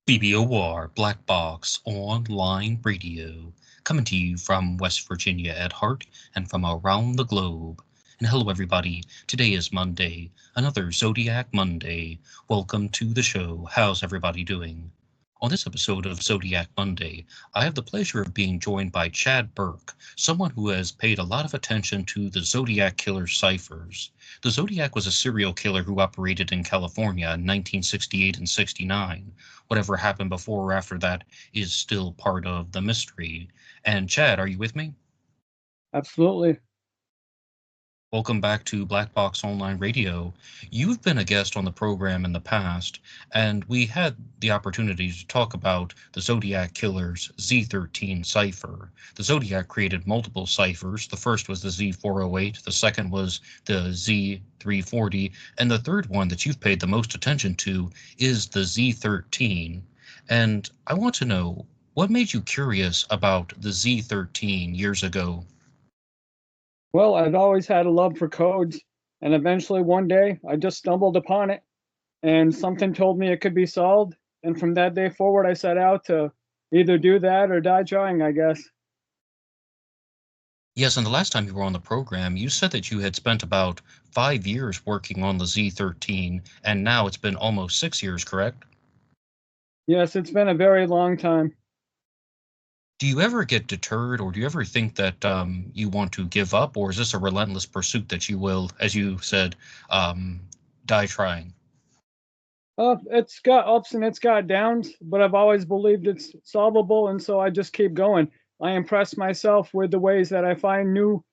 BBOR, Black Box Online Radio, coming to you from West Virginia at heart and from around the globe. And hello, everybody. Today is Monday, another Zodiac Monday. Welcome to the show. How's everybody doing? On this episode of Zodiac Monday, I have the pleasure of being joined by Chad Burke, someone who has paid a lot of attention to the Zodiac killer ciphers. The Zodiac was a serial killer who operated in California in 1968 and 69. Whatever happened before or after that is still part of the mystery. And Chad, are you with me? Absolutely. Welcome back to Black Box Online Radio. You've been a guest on the program in the past, and we had the opportunity to talk about the Zodiac Killer's Z13 Cipher. The Zodiac created multiple ciphers. The first was the Z408, the second was the Z340, and the third one that you've paid the most attention to is the Z13. And I want to know, what made you curious about the Z13 years ago? Well, I've always had a love for codes, and eventually one day I just stumbled upon it, and something told me it could be solved. And from that day forward, I set out to either do that or die trying, I guess. Yes, and the last time you were on the program, you said that you had spent about 5 years working on the Z13, and now it's been almost 6 years, correct? Yes, it's been a very long time. Do you ever get deterred, or do you ever think that you want to give up, or is this a relentless pursuit that you will, as you said, um, die trying? It's got ups and it's got downs, but I've always believed it's solvable, and so I just keep going. I impress myself with the ways that I find new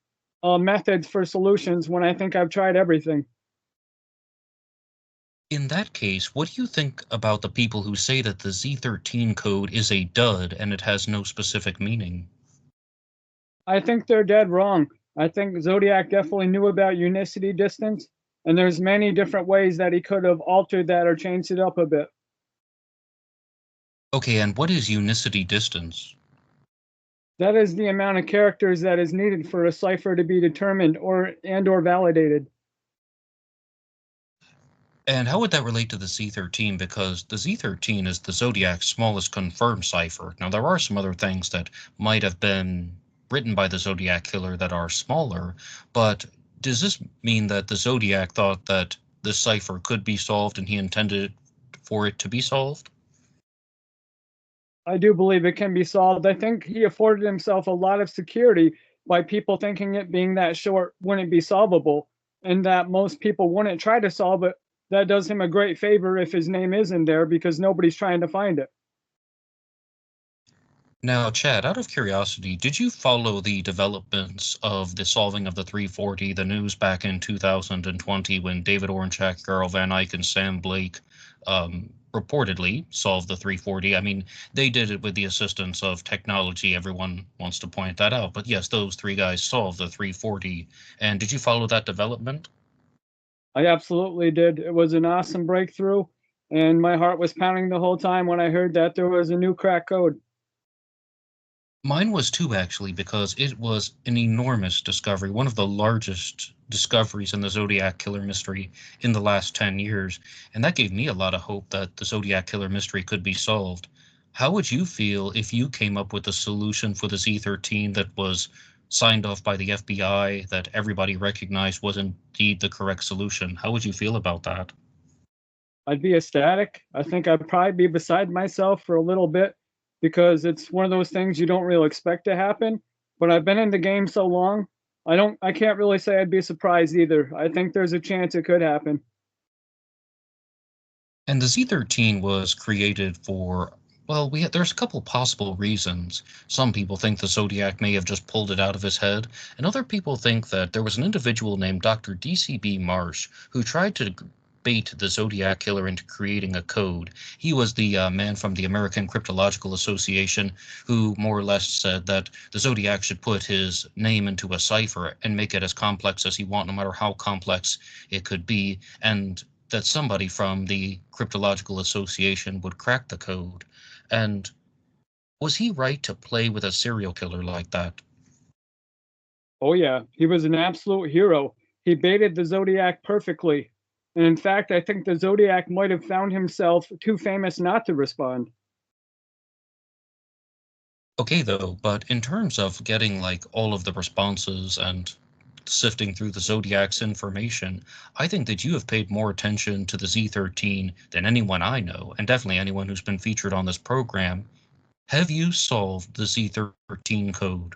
methods for solutions when I think I've tried everything. In that case, what do you think about the people who say that the Z13 code is a dud and it has no specific meaning? I think they're dead wrong. I think Zodiac definitely knew about unicity distance, and there's many different ways that he could have altered that or changed it up a bit. Okay, and what is unicity distance? That is the amount of characters that is needed for a cipher to be determined or validated. And how would that relate to the Z13? Because the Z13 is the Zodiac's smallest confirmed cipher. Now, there are some other things that might have been written by the Zodiac killer that are smaller, but does this mean that the Zodiac thought that this cipher could be solved and he intended for it to be solved? I do believe it can be solved. I think he afforded himself a lot of security by people thinking it being that short wouldn't be solvable, and that most people wouldn't try to solve it. That does him a great favor if his name is in there because nobody's trying to find it. Now, Chad, out of curiosity, did you follow the developments of the solving of the 340, the news back in 2020 when David Oranchak, Carl Van Eyck, and Sam Blake reportedly solved the 340? I mean, they did it with the assistance of technology. Everyone wants to point that out. But yes, those three guys solved the 340. And did you follow that development? I absolutely did. It was an awesome breakthrough, and my heart was pounding the whole time when I heard that there was a new crack code. Mine was too, actually, because it was an enormous discovery, one of the largest discoveries in the Zodiac Killer mystery in the last 10 years. And that gave me a lot of hope that the Zodiac Killer mystery could be solved. How would you feel if you came up with a solution for the Z13 that was signed off by the FBI, that everybody recognized was indeed the correct solution? How would you feel about that? I'd be ecstatic. I think I'd probably be beside myself for a little bit because it's one of those things you don't really expect to happen. But I've been in the game so long, I can't really say I'd be surprised either. I think there's a chance it could happen. And the Z13 was created for, well, there's a couple possible reasons. Some people think the Zodiac may have just pulled it out of his head, and other people think that there was an individual named Dr. DCB Marsh who tried to bait the Zodiac killer into creating a code. He was the man from the American Cryptological Association who more or less said that the Zodiac should put his name into a cipher and make it as complex as he want, no matter how complex it could be, and that somebody from the Cryptological Association would crack the code. And was he right to play with a serial killer like that? Oh, yeah, he was an absolute hero. He baited the Zodiac perfectly. And in fact, I think the Zodiac might have found himself too famous not to respond. Okay, though, but in terms of getting like all of the responses and sifting through the Zodiac's information, I think that you have paid more attention to the Z13 than anyone I know, and definitely anyone who's been featured on this program. Have you solved the Z13 code?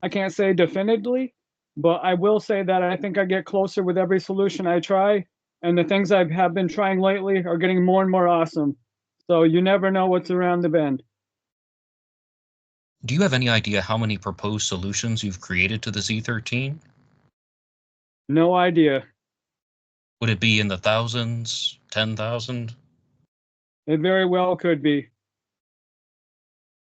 I can't say definitively, but I will say that I think I get closer with every solution I try, and the things I have been trying lately are getting more and more awesome. So you never know what's around the bend. Do you have any idea how many proposed solutions you've created to the Z13? No idea. Would it be in the thousands, 10,000? It very well could be.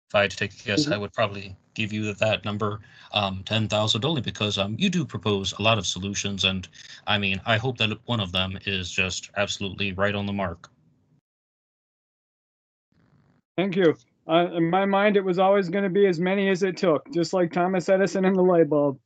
If I had to take a guess, I would probably give you that number, 10,000, only because you do propose a lot of solutions, and I mean, I hope that one of them is just absolutely right on the mark. Thank you. In my mind, it was always going to be as many as it took, just like Thomas Edison and the light bulb.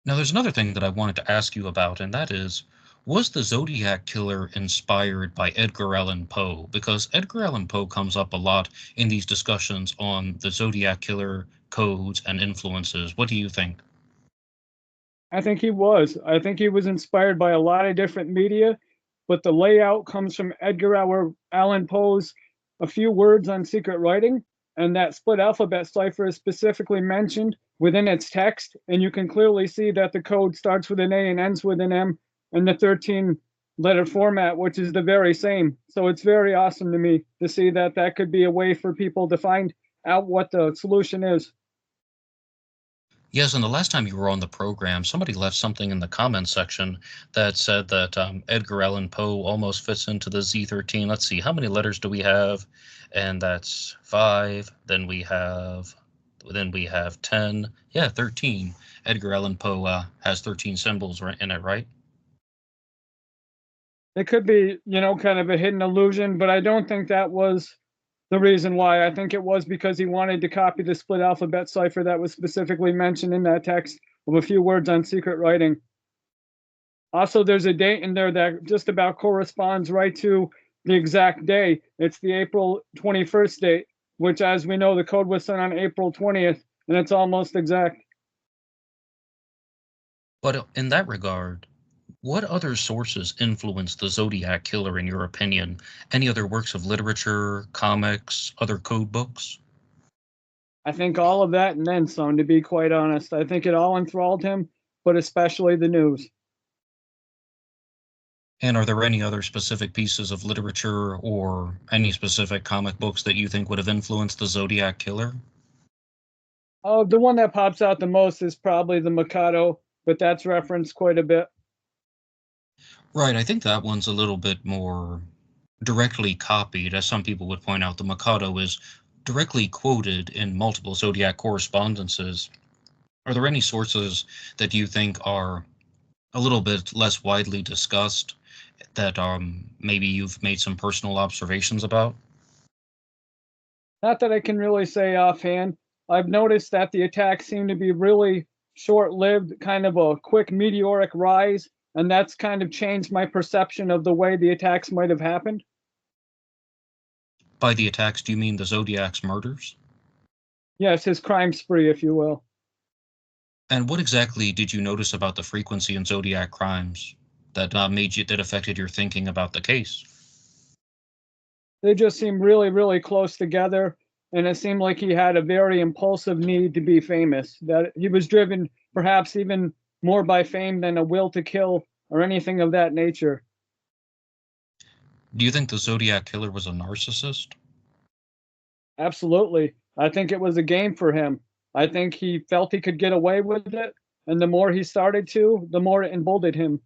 Now, there's another thing that I wanted to ask you about, and that is, was the Zodiac Killer inspired by Edgar Allan Poe? Because Edgar Allan Poe comes up a lot in these discussions on the Zodiac Killer codes and influences. What do you think? I think he was. I think he was inspired by a lot of different media, but the layout comes from Allan Poe's A Few Words on Secret Writing, and that split alphabet cipher is specifically mentioned within its text, and you can clearly see that the code starts with an A and ends with an M, and the 13 letter format, which is the very same. So it's very awesome to me to see that that could be a way for people to find out what the solution is. Yes, and the last time you were on the program, somebody left something in the comments section that said that Edgar Allan Poe almost fits into the Z13. Let's see, how many letters do we have? And that's five. Then we have 10. Yeah, 13. Edgar Allan Poe has 13 symbols in it, right? It could be, kind of a hidden illusion, but I don't think that was the reason why. I think it was because he wanted to copy the split alphabet cipher that was specifically mentioned in that text of A Few Words on Secret Writing. Also, there's a date in there that just about corresponds right to the exact day. It's the April 21st date, which, as we know, the code was sent on April 20th, and it's almost exact. But in that regard, what other sources influenced the Zodiac Killer, in your opinion? Any other works of literature, comics, other code books? I think all of that and then some, to be quite honest. I think it all enthralled him, but especially the news. And are there any other specific pieces of literature or any specific comic books that you think would have influenced the Zodiac Killer? Oh, the one that pops out the most is probably the Mikado, but that's referenced quite a bit. Right, I think that one's a little bit more directly copied. As some people would point out, the Mikado is directly quoted in multiple Zodiac correspondences. Are there any sources that you think are a little bit less widely discussed that maybe you've made some personal observations about? Not that I can really say offhand. I've noticed that the attacks seem to be really short lived, kind of a quick meteoric rise, and that's kind of changed my perception of the way the attacks might have happened. By the attacks, do you mean the Zodiac's murders? Yes, his crime spree, if you will. And what exactly did you notice about the frequency in Zodiac crimes that that affected your thinking about the case? They just seem really, really close together, and it seemed like he had a very impulsive need to be famous, that he was driven perhaps even more by fame than a will to kill or anything of that nature. Do you think the Zodiac Killer was a narcissist? Absolutely. I think it was a game for him. I think he felt he could get away with it, and the more he started to, the more it emboldened him.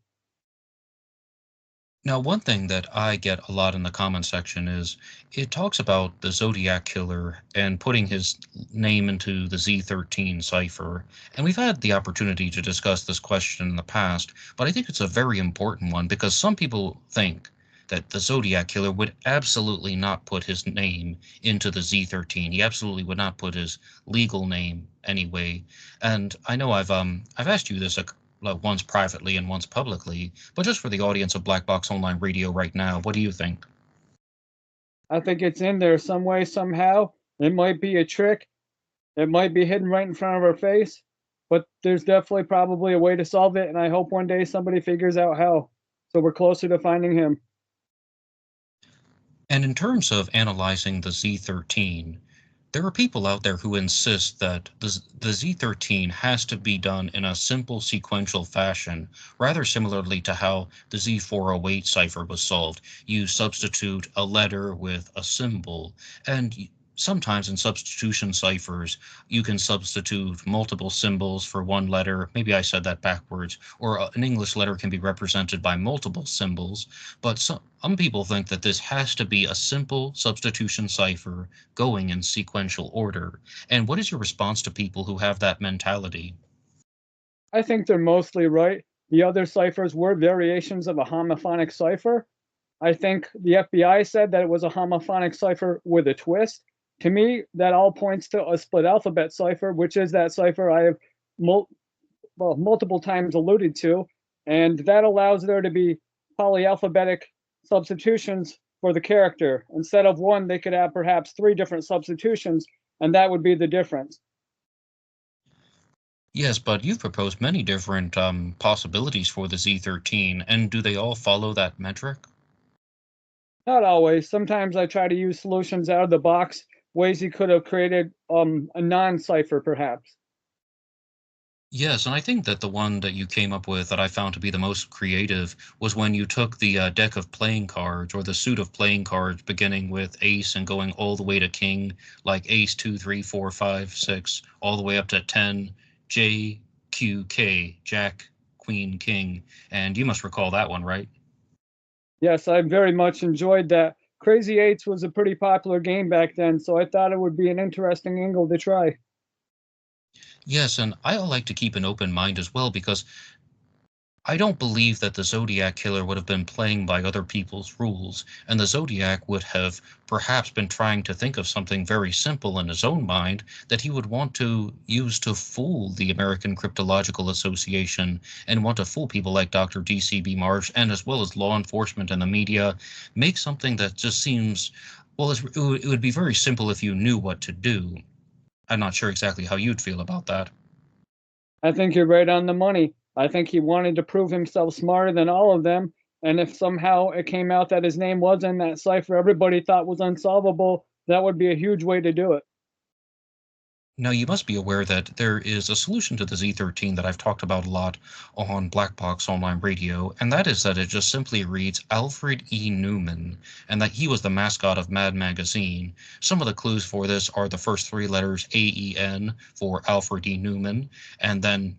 Now, one thing that I get a lot in the comment section is it talks about the Zodiac Killer and putting his name into the Z13 cipher. And we've had the opportunity to discuss this question in the past, but I think it's a very important one because some people think that the Zodiac Killer would absolutely not put his name into the Z13. He absolutely would not put his legal name anyway. And I know I've asked you this once privately and once publicly, but just for the audience of Black Box Online Radio right now, what do you think? I think it's in there some way, somehow. It might be a trick. It might be hidden right in front of our face, but there's definitely probably a way to solve it, and I hope one day somebody figures out how. So we're closer to finding him. And in terms of analyzing the Z13, there are people out there who insist that the Z13 has to be done in a simple sequential fashion, rather similarly to how the Z408 cipher was solved. You substitute a letter with a symbol, and sometimes in substitution ciphers, you can substitute multiple symbols for one letter. Maybe I said that backwards. Or an English letter can be represented by multiple symbols. But some people think that this has to be a simple substitution cipher going in sequential order. And what is your response to people who have that mentality? I think they're mostly right. The other ciphers were variations of a homophonic cipher. I think the FBI said that it was a homophonic cipher with a twist. To me, that all points to a split alphabet cipher, which is that cipher I have mul- multiple times alluded to, and that allows there to be polyalphabetic substitutions for the character. Instead of one, they could have perhaps three different substitutions, and that would be the difference. Yes, but you've proposed many different possibilities for the Z13, and do they all follow that metric? Not always. Sometimes I try to use solutions out of the box, ways you could have created a non-cipher, perhaps. Yes, and I think that the one that you came up with that I found to be the most creative was when you took the deck of playing cards or the suit of playing cards beginning with ace and going all the way to king, like ace, two, three, four, five, six, all the way up to 10, J, Q, K, jack, queen, king. And you must recall that one, right? Yes, I very much enjoyed that. Crazy Eights was a pretty popular game back then, so I thought it would be an interesting angle to try. Yes, and I like to keep an open mind as well because I don't believe that the Zodiac killer would have been playing by other people's rules, and the Zodiac would have perhaps been trying to think of something very simple in his own mind that he would want to use to fool the American Cryptological Association and want to fool people like Dr. DCB Marsh and as well as law enforcement and the media, make something that just seems, well, it would be very simple if you knew what to do. I'm not sure exactly how you'd feel about that. I think you're right on the money. I think he wanted to prove himself smarter than all of them, and if somehow it came out that his name was in that cipher everybody thought was unsolvable, that would be a huge way to do it. Now, you must be aware that there is a solution to the Z13 that I've talked about a lot on Black Box Online Radio, and that is that it just simply reads Alfred E. Newman, and that he was the mascot of Mad Magazine. Some of the clues for this are the first three letters AEN for Alfred E. Newman, and then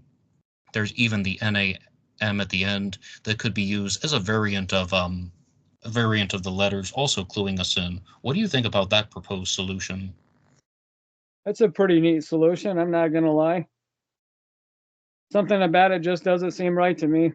there's even the NAM at the end that could be used as a variant of the letters, also cluing us in. What do you think about that proposed solution? That's a pretty neat solution, I'm not gonna lie. Something about it just doesn't seem right to me.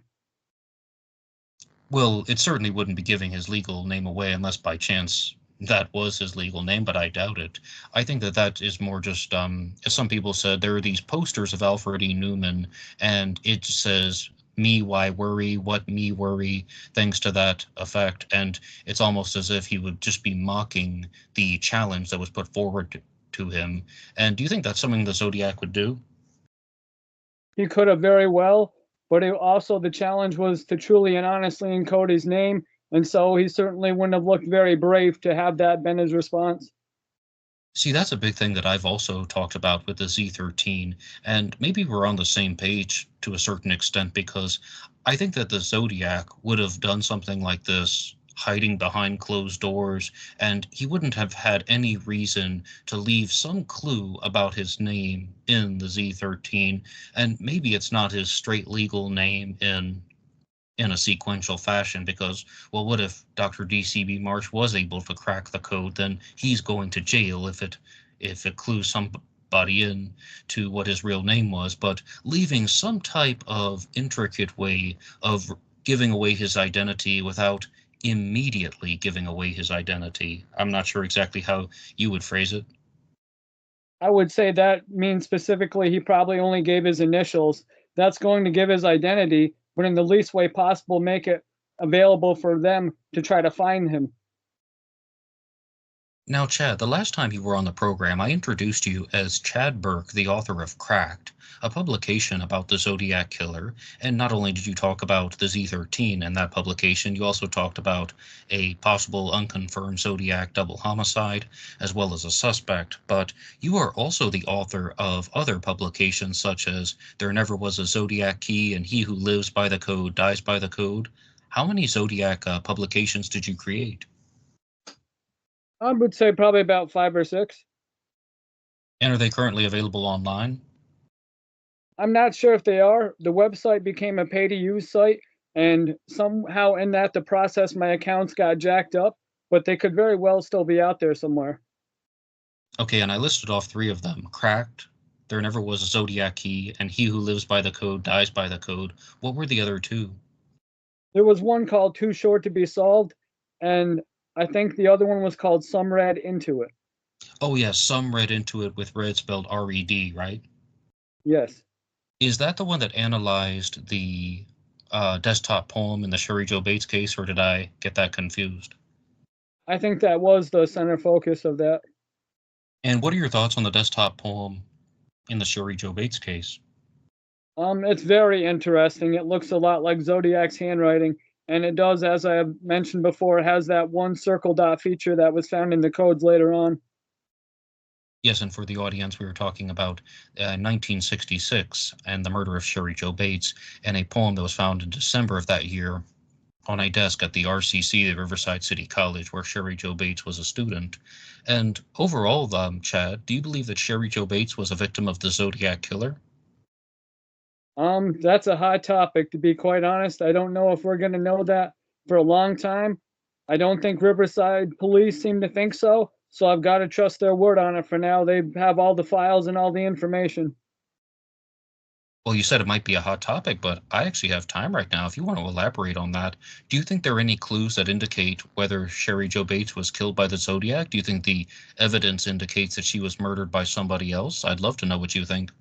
Well, it certainly wouldn't be giving his legal name away unless by chance that was his legal name, but I doubt it. I think that that is more just, as some people said, there are these posters of Alfred E. Newman, and it says, me, why worry, what me worry, things to that effect. And it's almost as if he would just be mocking the challenge that was put forward to him. And do you think that's something the Zodiac would do? He could have very well, but it also the challenge was to truly and honestly encode his name, and so he certainly wouldn't have looked very brave to have that been his response. See, that's a big thing that I've also talked about with the Z13, and maybe we're on the same page to a certain extent because I think that the Zodiac would have done something like this hiding behind closed doors, and he wouldn't have had any reason to leave some clue about his name in the Z13, and maybe it's not his straight legal name in a sequential fashion because, well, what if Dr. DCB Marsh was able to crack the code? Then he's going to jail if it clues somebody in to what his real name was. But leaving some type of intricate way of giving away his identity without immediately giving away his identity. I'm not sure exactly how you would phrase it. I would say that means specifically he probably only gave his initials. That's going to give his identity, but in the least way possible, make it available for them to try to find him. Now, Chad, the last time you were on the program, I introduced you as Chad Burke, the author of Cracked, a publication about the Zodiac Killer. And not only did you talk about the Z13 in that publication, you also talked about a possible unconfirmed Zodiac double homicide, as well as a suspect. But you are also the author of other publications such as There Never Was a Zodiac Key and He Who Lives by the Code Dies by the Code. How many Zodiac publications did you create? I would say probably about 5 or 6. And are they currently available online? I'm not sure if they are. The website became a pay to use site, and somehow in that the process my accounts got jacked up, but they could very well still be out there somewhere. Okay, and I listed off three of them. Cracked, There Never Was a Zodiac Key, and He Who Lives by the Code Dies by the Code. What were the other two? There was one called Too Short to Be Solved, and I think the other one was called Some Read Into It. Oh, yes, some read into it with red spelled R-E-D, right? Yes, Is that the one that analyzed the desktop poem in the Sherry Joe Bates case, or did I get that confused? I think that was the center focus of that. And what are your thoughts on the desktop poem in the Sherry Joe Bates case? It's very interesting. It looks a lot like Zodiac's handwriting, and it does, as I have mentioned before, has that one circle dot feature that was found in the codes later on. Yes, and for the audience, we were talking about 1966 and the murder of Sherry Joe Bates, and a poem that was found in December of that year on a desk at the RCC, the Riverside City College, where Sherry Joe Bates was a student. And overall, Chad, do you believe that Sherry Joe Bates was a victim of the Zodiac Killer? That's a hot topic, to be quite honest. I don't know if we're going to know that for a long time. I don't think Riverside police seem to think so, so I've got to trust their word on it for now. They have all the files and all the information. Well, you said it might be a hot topic, but I actually have time right now. If you want to elaborate on that, do you think there are any clues that indicate whether Sherry Joe Bates was killed by the Zodiac? Do you think the evidence indicates that she was murdered by somebody else? I'd love to know what you think.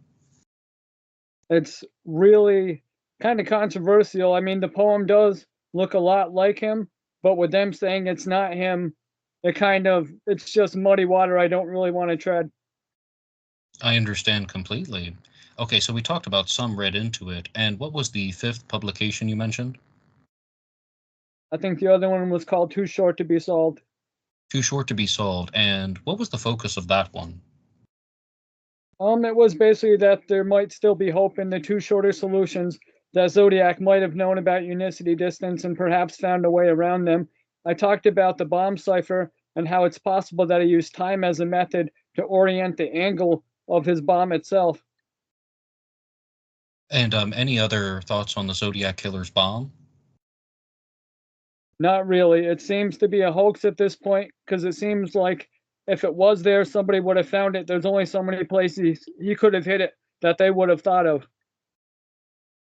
It's really kind of controversial. I mean, the poem does look a lot like him, but with them saying it's not him, it's just muddy water I don't really want to tread. I understand completely. Okay, so we talked about some read into it, and what was the fifth publication you mentioned? I think the other one was called Too Short to Be Solved. Too Short to Be Solved, and what was the focus of that one? It was basically that there might still be hope in the two shorter solutions, that Zodiac might have known about unicity distance and perhaps found a way around them. I talked about the bomb cipher and how it's possible that he used time as a method to orient the angle of his bomb itself. And any other thoughts on the Zodiac Killer's bomb? Not really. It seems to be a hoax at this point because it seems like if it was there, somebody would have found it. There's only so many places he could have hid it that they would have thought of.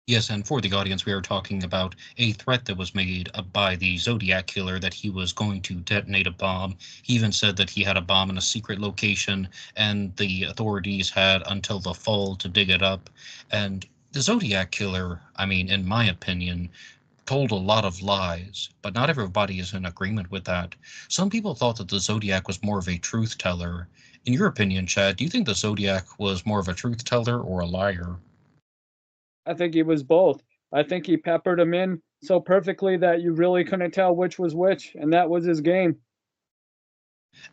Yes, and for the audience, we are talking about a threat that was made by the Zodiac Killer that he was going to detonate a bomb. He even said that he had a bomb in a secret location, and the authorities had until the fall to dig it up. And the Zodiac Killer, I mean, in my opinion, told a lot of lies, but not everybody is in agreement with that. Some people thought that the Zodiac was more of a truth teller. In your opinion, Chad, do you think the Zodiac was more of a truth teller or a liar? I think he was both. I think he peppered them in so perfectly that you really couldn't tell which was which, and that was his game.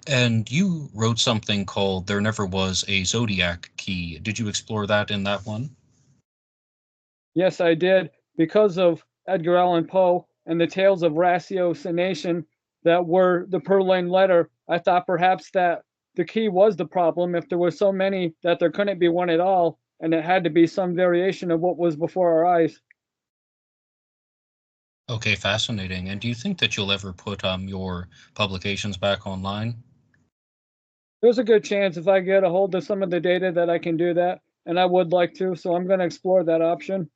And you wrote something called There Never Was a Zodiac Key. Did you explore that in that one? Yes, I did, because of Edgar Allan Poe and the tales of ratiocination that were the purloined letter. I thought perhaps that the key was the problem if there were so many that there couldn't be one at all, and it had to be some variation of what was before our eyes. Okay, fascinating. And do you think that you'll ever put your publications back online? There's a good chance if I get a hold of some of the data that I can do that, and I would like to, so I'm going to explore that option.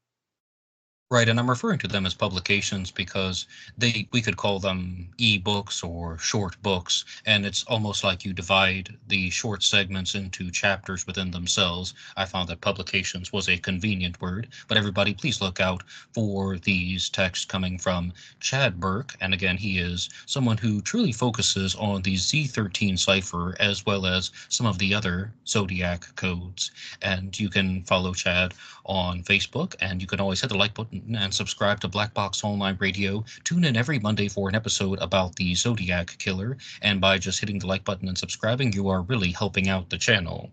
Right, and I'm referring to them as publications because we could call them e-books or short books, and it's almost like you divide the short segments into chapters within themselves. I found that publications was a convenient word, but everybody please look out for these texts coming from Chad Burke, and again, he is someone who truly focuses on the Z13 cipher as well as some of the other Zodiac codes. And you can follow Chad on Facebook, and you can always hit the like button and subscribe to Black Box Online Radio. Tune in every Monday for an episode about the Zodiac Killer, and by just hitting the like button and subscribing, you are really helping out the channel.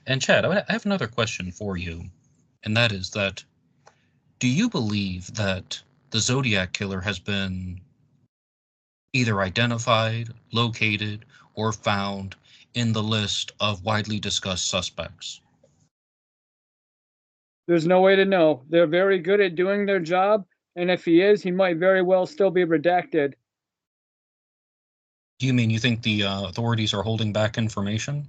And Chad, I have another question for you, and that is that do you believe that the Zodiac Killer has been either identified, located, or found in the list of widely discussed suspects? There's no way to know. They're very good at doing their job, and if he is, he might very well still be redacted. Do you mean you think the authorities are holding back information?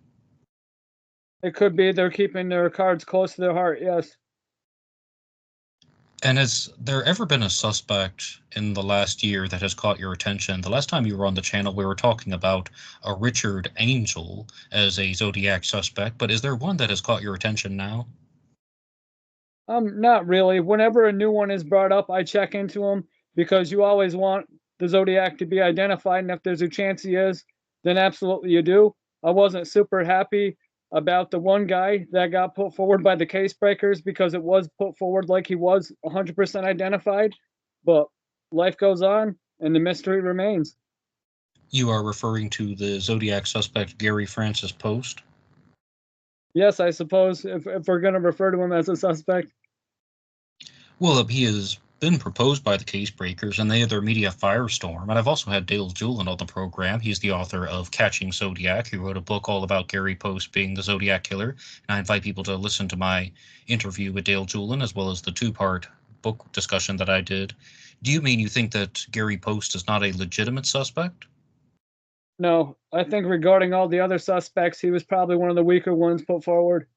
It could be they're keeping their cards close to their heart, yes. And has there ever been a suspect in the last year that has caught your attention? The last time you were on the channel, we were talking about a Richard Angel as a Zodiac suspect, but is there one that has caught your attention now? Not really. Whenever a new one is brought up, I check into them because you always want the Zodiac to be identified, and if there's a chance he is, then absolutely you do. I wasn't super happy about the one guy that got put forward by the case breakers because it was put forward like he was 100% identified, but life goes on and the mystery remains. You are referring to the Zodiac suspect Gary Francis Post? Yes, I suppose if we're going to refer to him as a suspect. Well, he has been proposed by the case breakers, and they had their media firestorm. And I've also had Dale Julian on the program. He's the author of Catching Zodiac. He wrote a book all about Gary Post being the Zodiac killer. And I invite people to listen to my interview with Dale Julian, as well as the two-part book discussion that I did. Do you mean you think that Gary Post is not a legitimate suspect? No, I think regarding all the other suspects, he was probably one of the weaker ones put forward.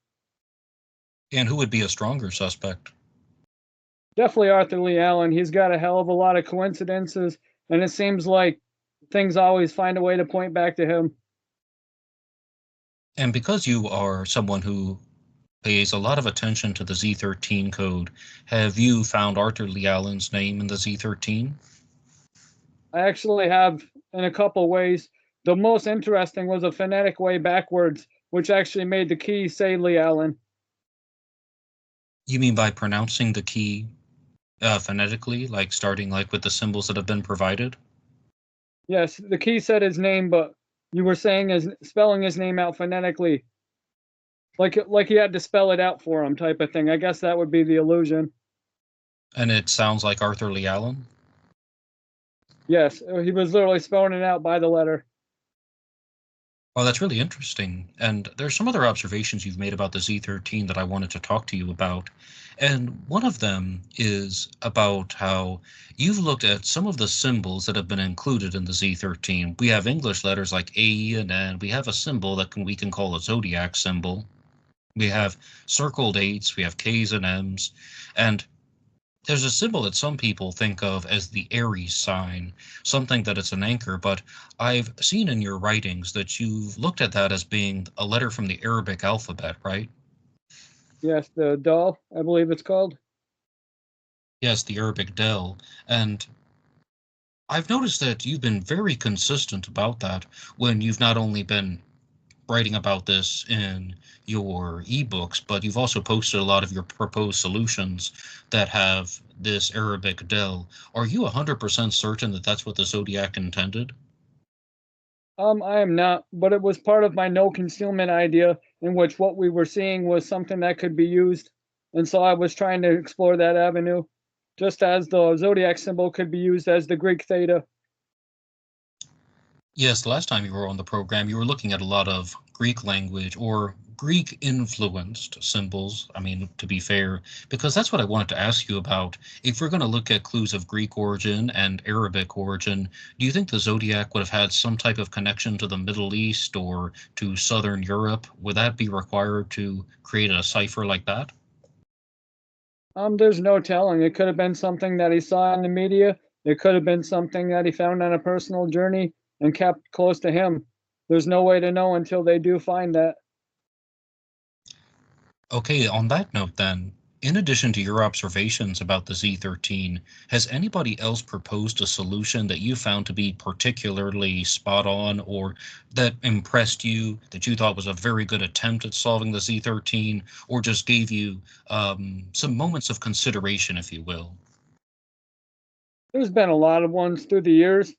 And who would be a stronger suspect? Definitely Arthur Lee Allen. He's got a hell of a lot of coincidences, and it seems like things always find a way to point back to him. And because you are someone who pays a lot of attention to the Z13 code, have you found Arthur Lee Allen's name in the Z13? I actually have in a couple ways. The most interesting was a phonetic way backwards, which actually made the key say Lee Allen. You mean by pronouncing the key phonetically, like starting like with the symbols that have been provided? Yes, the key said his name, but you were saying his spelling his name out phonetically, like he had to spell it out for him, type of thing. I guess that would be the illusion. And it sounds like Arthur Lee Allen? Yes, he was literally spelling it out by the letter. Oh, that's really interesting. And there's some other observations you've made about the Z13 that I wanted to talk to you about. And one of them is about how you've looked at some of the symbols that have been included in the Z13. We have English letters like A and N. We have a symbol that we can call a zodiac symbol. We have circled eights. We have K's and M's. And there's a symbol that some people think of as the Aries sign, something that it's an anchor, but I've seen in your writings that you've looked at that as being a letter from the Arabic alphabet, right? Yes, the doll, I believe it's called. Yes, the Arabic del. And I've noticed that you've been very consistent about that when you've not only been writing about this in your ebooks, but you've also posted a lot of your proposed solutions that have this Arabic del. Are you 100% certain that that's what the Zodiac intended? I am not, but it was part of my no concealment idea in which what we were seeing was something that could be used. And so I was trying to explore that avenue, just as the zodiac symbol could be used as the Greek theta. Yes, the last time you were on the program, you were looking at a lot of Greek language or Greek influenced symbols. I mean, to be fair, because that's what I wanted to ask you about. If we're going to look at clues of Greek origin and Arabic origin, do you think the zodiac would have had some type of connection to the Middle East or to Southern Europe? Would that be required to create a cipher like that? There's no telling. It could have been something that he saw in the media. It could have been something that he found on a personal journey and kept close to him. There's no way to know until they do find that. Okay, on that note then, in addition to your observations about the Z13, has anybody else proposed a solution that you found to be particularly spot on or that impressed you, that you thought was a very good attempt at solving the Z13, or just gave you some moments of consideration, if you will? There's been a lot of ones through the years.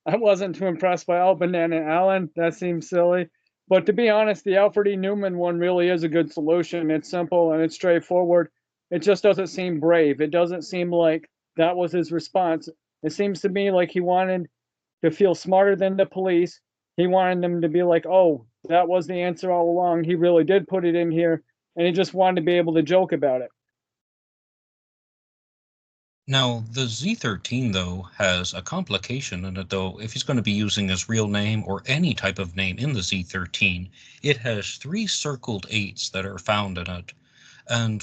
I wasn't too impressed by Albin and Allen. That seems silly. But to be honest, the Alfred E. Newman one really is a good solution. It's simple and it's straightforward. It just doesn't seem brave. It doesn't seem like that was his response. It seems to me like he wanted to feel smarter than the police. He wanted them to be like, oh, that was the answer all along. He really did put it in here. And he just wanted to be able to joke about it. Now, the Z13, though, has a complication in it, though. If he's going to be using his real name or any type of name in the Z13, it has three circled eights that are found in it. And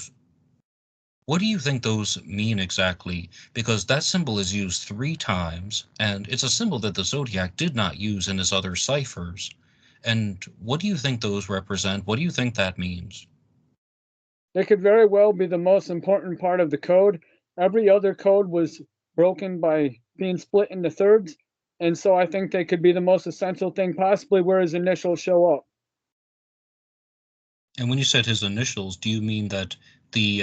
what do you think those mean exactly? Because that symbol is used three times, and it's a symbol that the Zodiac did not use in his other ciphers. And what do you think those represent? What do you think that means? It could very well be the most important part of the code. Every other code was broken by being split into thirds, and so I think they could be the most essential thing possibly where his initials show up. And when you said his initials, do you mean that the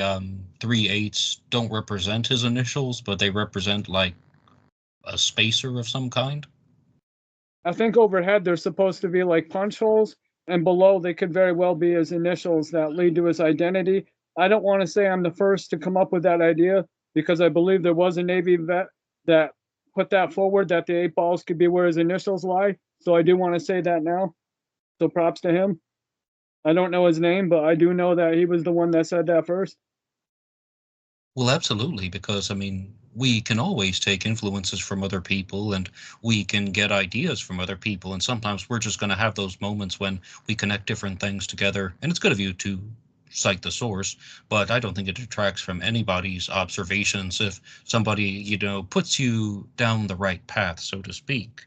three eights don't represent his initials, but they represent like a spacer of some kind? I think overhead they're supposed to be like punch holes, and below they could very well be his initials that lead to his identity. I don't want to say I'm the first to come up with that idea because I believe there was a Navy vet that put that forward that the eight balls could be where his initials lie. So I do want to say that now. So props to him. I don't know his name, but I do know that he was the one that said that first. Well, absolutely, because I mean, we can always take influences from other people and we can get ideas from other people. And sometimes we're just going to have those moments when we connect different things together. And it's good of you to cite the source, but I don't think it detracts from anybody's observations if somebody, puts you down the right path, so to speak.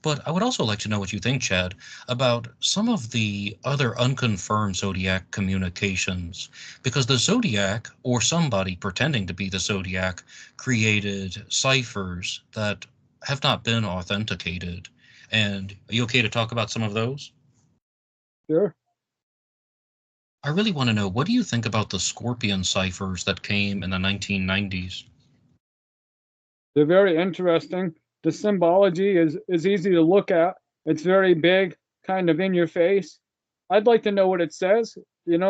But I would also like to know what you think, Chad, about some of the other unconfirmed Zodiac communications. Because the Zodiac, or somebody pretending to be the Zodiac, created ciphers that have not been authenticated. And are you okay to talk about some of those? Sure. I really want to know, what do you think about the Scorpion ciphers that came in the 1990s? They're very interesting. The symbology is easy to look at. It's very big, kind of in your face. I'd like to know what it says. It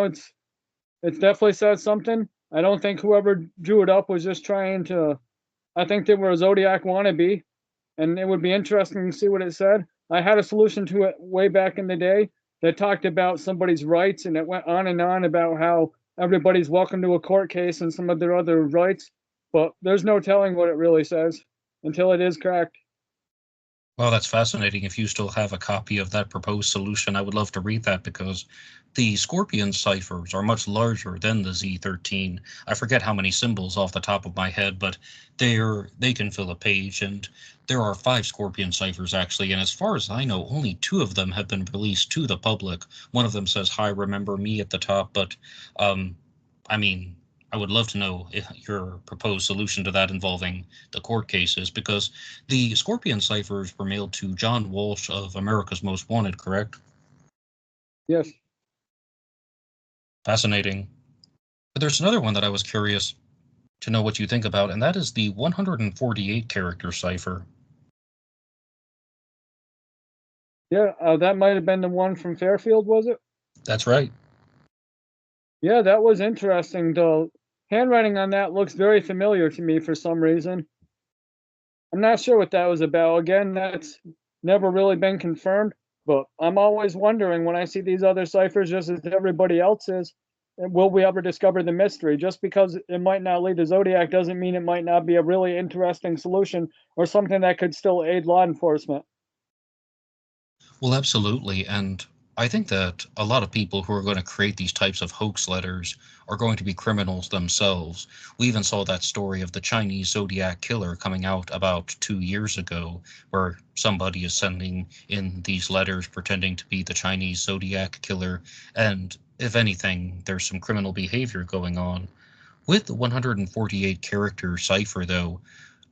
definitely says something. I don't think whoever drew it up was just trying to. I think they were a Zodiac wannabe, and it would be interesting to see what it said. I had a solution to it way back in the day that talked about somebody's rights, and it went on and on about how everybody's welcome to a court case and some of their other rights. But there's no telling what it really says until it is cracked. Well, that's fascinating. If you still have a copy of that proposed solution, I would love to read that because the Scorpion ciphers are much larger than the Z13. I forget how many symbols off the top of my head, but they can fill a page, and there are five Scorpion ciphers actually, and as far as I know, only two of them have been released to the public. One of them says "Hi, remember me" at the top, but um, I mean, I would love to know if your proposed solution to that involving the court cases, because the Scorpion ciphers were mailed to John Walsh of America's Most Wanted, correct? Yes. Fascinating. But there's another one that I was curious to know what you think about, and that is the 148 character cipher. Yeah, that might have been the one from Fairfield, was it? That's right. Yeah, that was interesting. The handwriting on that looks very familiar to me for some reason. I'm not sure what that was about. Again, that's never really been confirmed, but I'm always wondering when I see these other ciphers, just as everybody else is, will we ever discover the mystery? Just because it might not lead to Zodiac doesn't mean it might not be a really interesting solution or something that could still aid law enforcement. Well, absolutely. And I think that a lot of people who are going to create these types of hoax letters are going to be criminals themselves. We even saw that story of the Chinese Zodiac killer coming out about 2 years ago, where somebody is sending in these letters pretending to be the Chinese Zodiac killer, and if anything, there's some criminal behavior going on. With the 148 character cipher, though,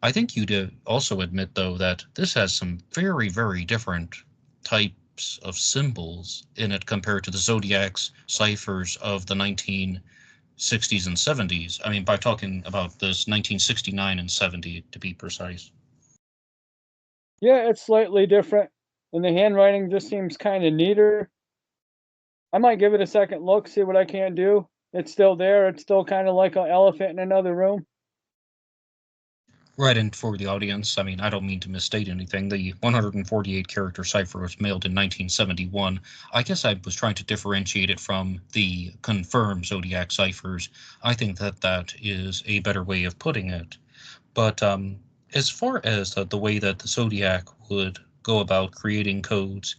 I think you'd also admit, though, that this has some very, very different types of symbols in it compared to the Zodiac's ciphers of the 1960s and 70s. I mean, by talking about this 1969 and 70 to be precise. Yeah, it's slightly different, and the handwriting just seems kind of neater. I might give it a second look, see what I can do. It's still there. It's still kind of like an elephant in another room. Right, and for the audience, I mean, I don't mean to misstate anything. The 148 character cipher was mailed in 1971. I guess I was trying to differentiate it from the confirmed Zodiac ciphers. I think that that is a better way of putting it. But as far as the way that the Zodiac would go about creating codes,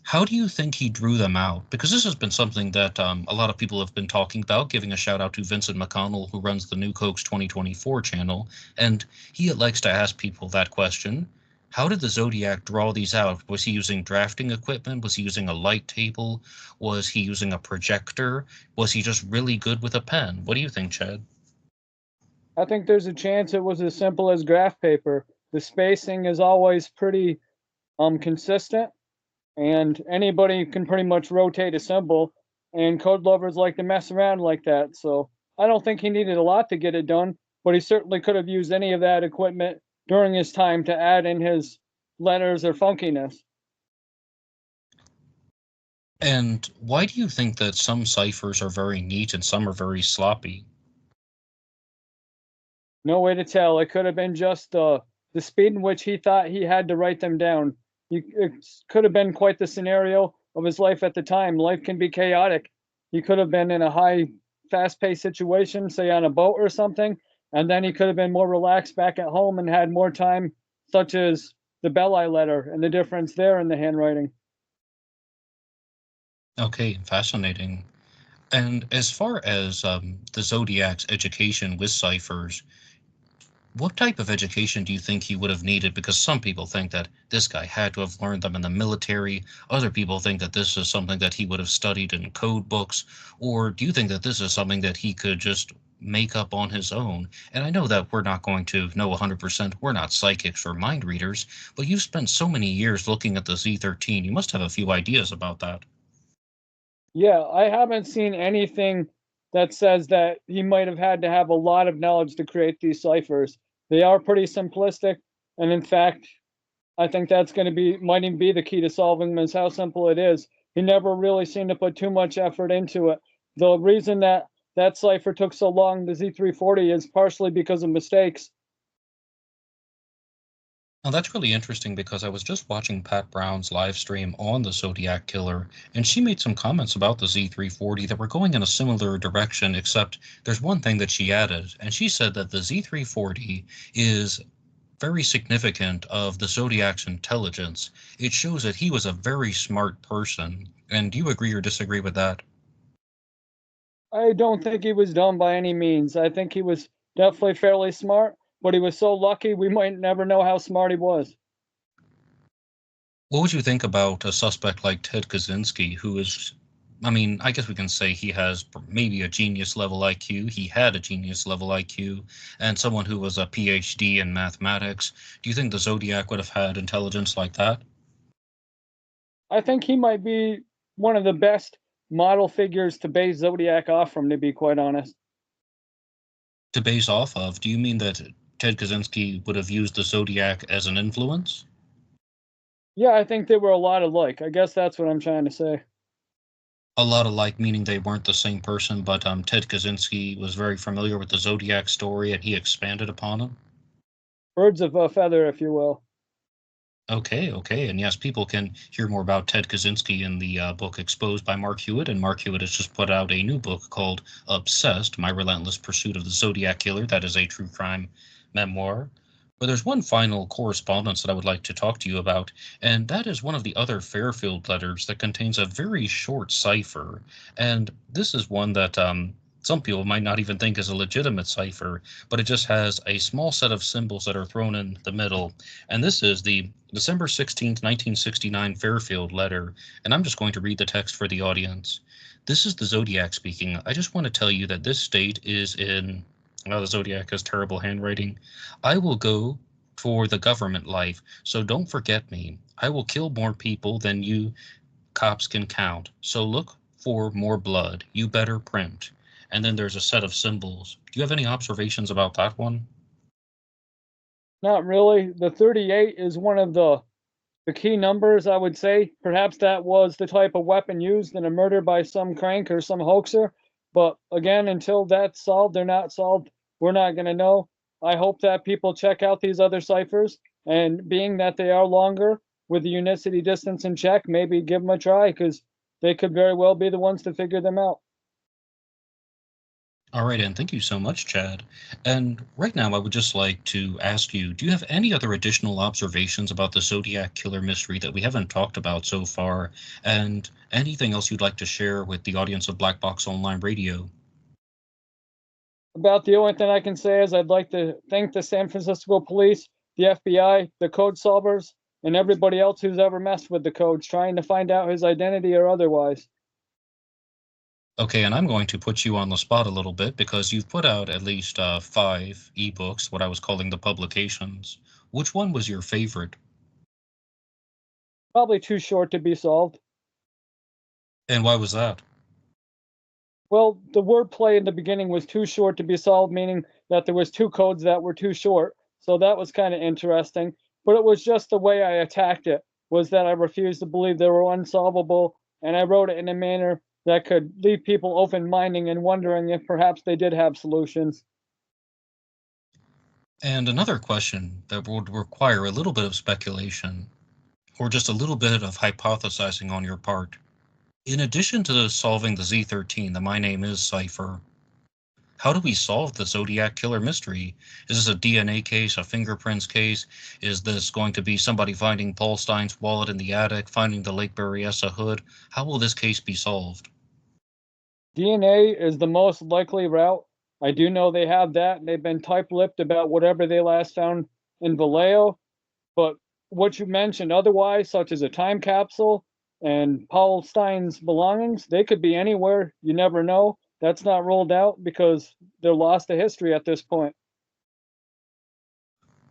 how do you think he drew them out? Because this has been something that a lot of people have been talking about, giving a shout out to Vincent McConnell, who runs the New Hoax 2024 channel. And he likes to ask people that question. How did the Zodiac draw these out? Was he using drafting equipment? Was he using a light table? Was he using a projector? Was he just really good with a pen? What do you think, Chad? I think there's a chance it was as simple as graph paper. The spacing is always pretty consistent, and anybody can pretty much rotate a symbol, and code lovers like to mess around like that. So I don't think he needed a lot to get it done, but he certainly could have used any of that equipment during his time to add in his letters or funkiness. And why do you think that some ciphers are very neat and some are very sloppy? No way to tell. It could have been just the speed in which he thought he had to write them down. It could have been quite the scenario of his life at the time. Life can be chaotic. He could have been in a high, fast paced situation, say on a boat or something, and then he could have been more relaxed back at home and had more time, such as the Belli letter and the difference there in the handwriting. Okay, fascinating. And as far as the Zodiac's education with ciphers, what type of education do you think he would have needed? Because some people think that this guy had to have learned them in the military. Other people think that this is something that he would have studied in code books. Or do you think that this is something that he could just make up on his own? And I know that we're not going to know 100%. We're not psychics or mind readers, but you've spent so many years looking at the Z13. You must have a few ideas about that. Yeah, I haven't seen anything that says that he might have had to have a lot of knowledge to create these ciphers. They are pretty simplistic, and in fact, I think that's going to be might even be the key to solving them is how simple it is. He never really seemed to put too much effort into it. The reason that that cipher took so long, the Z340, is partially because of mistakes. Now that's really interesting because I was just watching Pat Brown's live stream on the Zodiac Killer, and she made some comments about the Z340 that were going in a similar direction, except there's one thing that she added, and she said that the Z340 is very significant of the Zodiac's intelligence. It shows that he was a very smart person. And do you agree or disagree with that? I don't think he was dumb by any means. I think he was definitely fairly smart, but he was so lucky we might never know how smart he was. What would you think about a suspect like Ted Kaczynski, who is, I mean, I guess we can say he has maybe a genius level IQ. He had a genius level IQ, and someone who was a PhD in mathematics. Do you think the Zodiac would have had intelligence like that I think he might be one of the best model figures to base Zodiac off from, to be quite honest. to base off of? Do you mean that Ted Kaczynski would have used the Zodiac as an influence? Yeah, I think they were a lot alike. I guess that's what I'm trying to say. A lot alike, meaning they weren't the same person, but Ted Kaczynski was very familiar with the Zodiac story and he expanded upon it. Birds of a feather, if you will. Okay, okay. And yes, people can hear more about Ted Kaczynski in the book Exposed by Mark Hewitt. And Mark Hewitt has just put out a new book called Obsessed, My Relentless Pursuit of the Zodiac Killer. That is a true crime memoir. But there's one final correspondence that I would like to talk to you about, and that is one of the other Fairfield letters that contains a very short cipher. And this is one that some people might not even think is a legitimate cipher, but it just has a small set of symbols that are thrown in the middle. And this is the December 16th, 1969 Fairfield letter. And I'm just going to read the text for the audience. This is the Zodiac speaking. I just want to tell you that this state is in. Well, the Zodiac has terrible handwriting. I will go for the government life, so don't forget me. I will kill more people than you cops can count, so look for more blood. You better print. And then there's a set of symbols. Do you have any observations about that one? Not really. The 38 is one of the key numbers, I would say. Perhaps that was the type of weapon used in a murder by some crank or some hoaxer. But again, until that's solved or not solved, we're not going to know. I hope that people check out these other ciphers, and being that they are longer with the unicity distance in check, maybe give them a try because they could very well be the ones to figure them out. All right, and thank you so much, Chad. And right now, I would just like to ask you, do you have any other additional observations about the Zodiac Killer mystery that we haven't talked about so far? And anything else you'd like to share with the audience of Black Box Online Radio? About the only thing I can say is I'd like to thank the San Francisco police, the FBI, the code solvers, and everybody else who's ever messed with the codes trying to find out his identity or otherwise. Okay, and I'm going to put you on the spot a little bit because you've put out at least 5 ebooks, what I was calling the publications. Which one was your favorite? Probably too short to be solved. And why was that? Well, the wordplay in the beginning was too short to be solved, meaning that there was two codes that were too short. So that was kind of interesting. But it was just the way I attacked it, was that I refused to believe they were unsolvable, and I wrote it in a manner that could leave people open-minded and wondering if perhaps they did have solutions. And another question that would require a little bit of speculation, or just a little bit of hypothesizing on your part. In addition to solving the Z13, the My Name Is cipher, how do we solve the Zodiac Killer mystery? Is this a DNA case, a fingerprints case? Is this going to be somebody finding Paul Stein's wallet in the attic, finding the Lake Berryessa hood? How will this case be solved? DNA is the most likely route. I do know they have that, and they've been tight-lipped about whatever they last found in Vallejo. But what you mentioned otherwise, such as a time capsule and Paul Stein's belongings, they could be anywhere. You never know. That's not ruled out because they're lost to history at this point.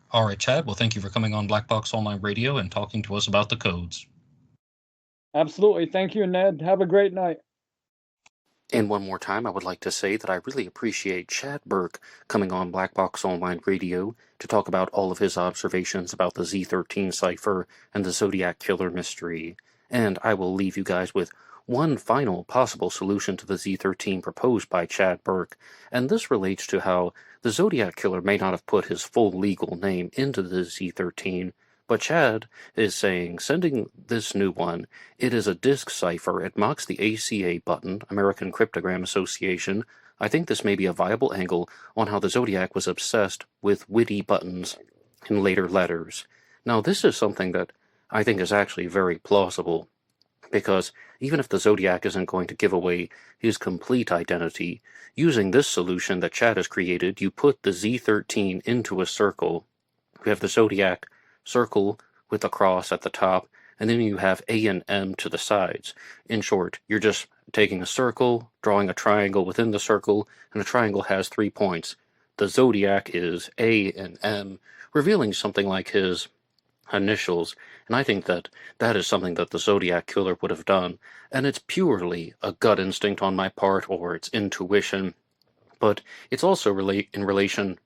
All right, Chad. Well, thank you for coming on Black Box Online Radio and talking to us about the codes. Absolutely. Thank you, Ned. Have a great night. And one more time, I would like to say that I really appreciate Chad Burke coming on Black Box Online Radio to talk about all of his observations about the Z13 Cipher and the Zodiac Killer mystery. And I will leave you guys with one final possible solution to the Z13 proposed by Chad Burke, and this relates to how the Zodiac Killer may not have put his full legal name into the Z13, but Chad is saying, sending this new one, it is a disk cipher. It mocks the ACA button, American Cryptogram Association. I think this may be a viable angle on how the Zodiac was obsessed with witty buttons in later letters. Now, this is something that I think is actually very plausible, because even if the Zodiac isn't going to give away his complete identity, using this solution that Chad has created, you put the Z13 into a circle. You have the Zodiac circle with a cross at the top, and then you have A and M to the sides. In short, you're just taking a circle, drawing a triangle within the circle, and the triangle has 3 points. The Zodiac is A and M, revealing something like his initials, and I think that that is something that the Zodiac Killer would have done, and it's purely a gut instinct on my part, or it's intuition, but it's also in relation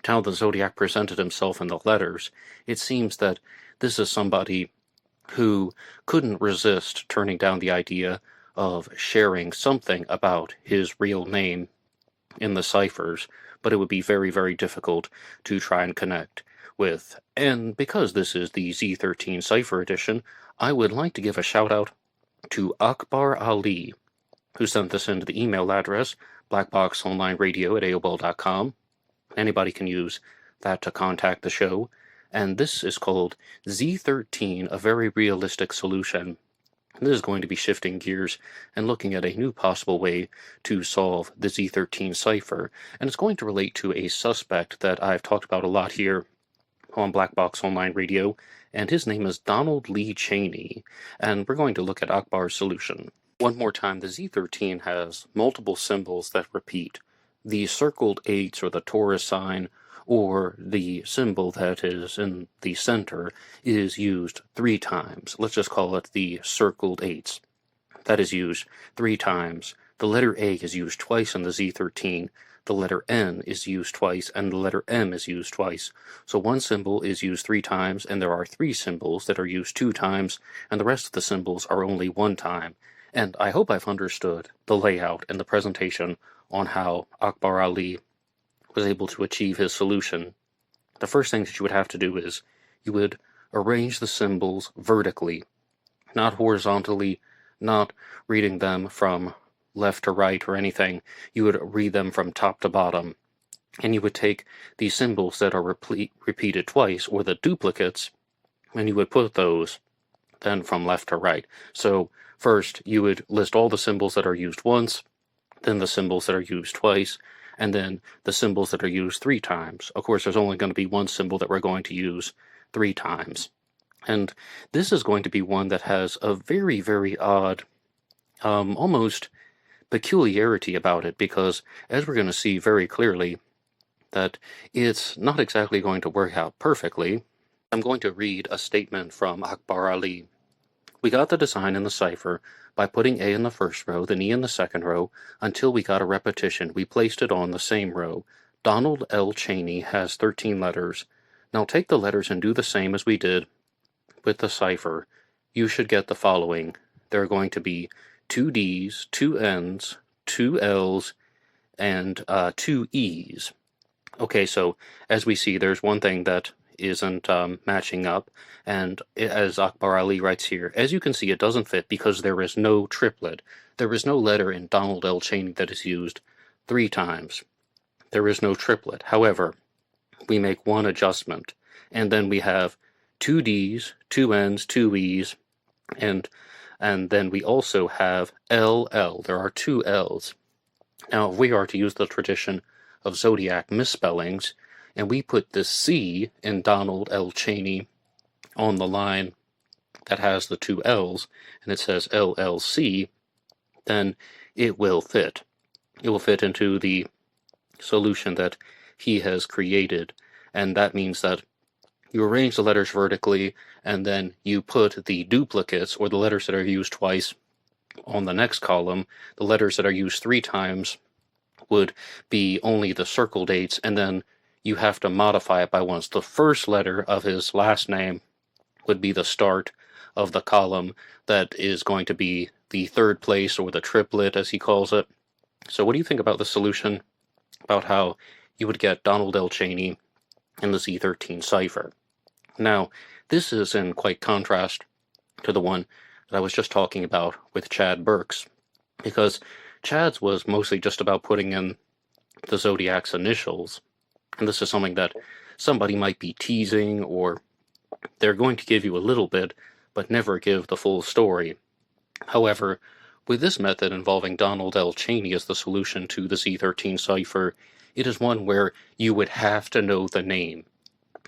to how the Zodiac presented himself in the letters. It seems that this is somebody who couldn't resist turning down the idea of sharing something about his real name in the ciphers, but it would be very, very difficult to try and connect with. And because this is the Z13 Cipher edition, I would like to give a shout out to Akbar Ali, who sent this into the email address, blackboxonlineradio@aol.com. Anybody can use that to contact the show, and this is called Z13, a very realistic solution. This is going to be shifting gears and looking at a new possible way to solve the Z13 cipher, and it's going to relate to a suspect that I've talked about a lot here on Black Box Online Radio, and his name is Donald Lee Cheney, and we're going to look at Akbar's solution. One more time, the Z13 has multiple symbols that repeat. The circled 8s, or the Taurus sign, or the symbol that is in the center, is used 3 times. Let's just call it the circled 8s. That is used 3 times. The letter A is used twice in the Z13. The letter N is used twice, and the letter M is used twice. So one symbol is used 3 times, and there are 3 symbols that are used 2 times, and the rest of the symbols are only 1 time. And I hope I've understood the layout and the presentation on how Akbar Ali was able to achieve his solution. The first thing that you would have to do is you would arrange the symbols vertically, not horizontally, not reading them from left to right or anything. You would read them from top to bottom. And you would take the symbols that are repeated twice, or the duplicates, and you would put those then from left to right. So first you would list all the symbols that are used once, then the symbols that are used twice, and then the symbols that are used 3 times. Of course, there's only going to be one symbol that we're going to use 3 times. And this is going to be one that has a very, very odd, almost peculiarity about it, because as we're going to see very clearly, that it's not exactly going to work out perfectly. I'm going to read a statement from Akbar Ali. We got the design in the cipher by putting A in the first row, then E in the second row, until we got a repetition. We placed it on the same row. Donald L. Cheney has 13 letters. Now take the letters and do the same as we did with the cipher. You should get the following. There are going to be 2 D's, 2 N's, 2 L's, and 2 E's. Okay, so as we see, there's one thing that isn't matching up, and as Akbar Ali writes here, as you can see, it doesn't fit because there is no triplet. There is no letter in Donald L. Cheney that is used 3 times. There is no triplet. However, we make one adjustment, and then we have 2 D's, 2 N's, 2 E's, and then we also have LL. There are 2 L's. Now, if we are to use the tradition of Zodiac misspellings, and we put the C in Donald L. Cheney on the line that has the 2 L's, and it says LLC, then it will fit. It will fit into the solution that he has created, and that means that you arrange the letters vertically, and then you put the duplicates, or the letters that are used twice, on the next column. The letters that are used 3 times would be only the circled 8s, and then you have to modify it by once. The first letter of his last name would be the start of the column that is going to be the 3rd place, or the triplet as he calls it. So what do you think about the solution, about how you would get Donald L. Cheney in the Z13 cipher? Now, this is in quite contrast to the one that I was just talking about with Chad Burke's, because Chad's was mostly just about putting in the Zodiac's initials, and this is something that somebody might be teasing, or they're going to give you a little bit, but never give the full story. However, with this method involving Donald L. Cheney as the solution to the Z13 cipher, it is one where you would have to know the name.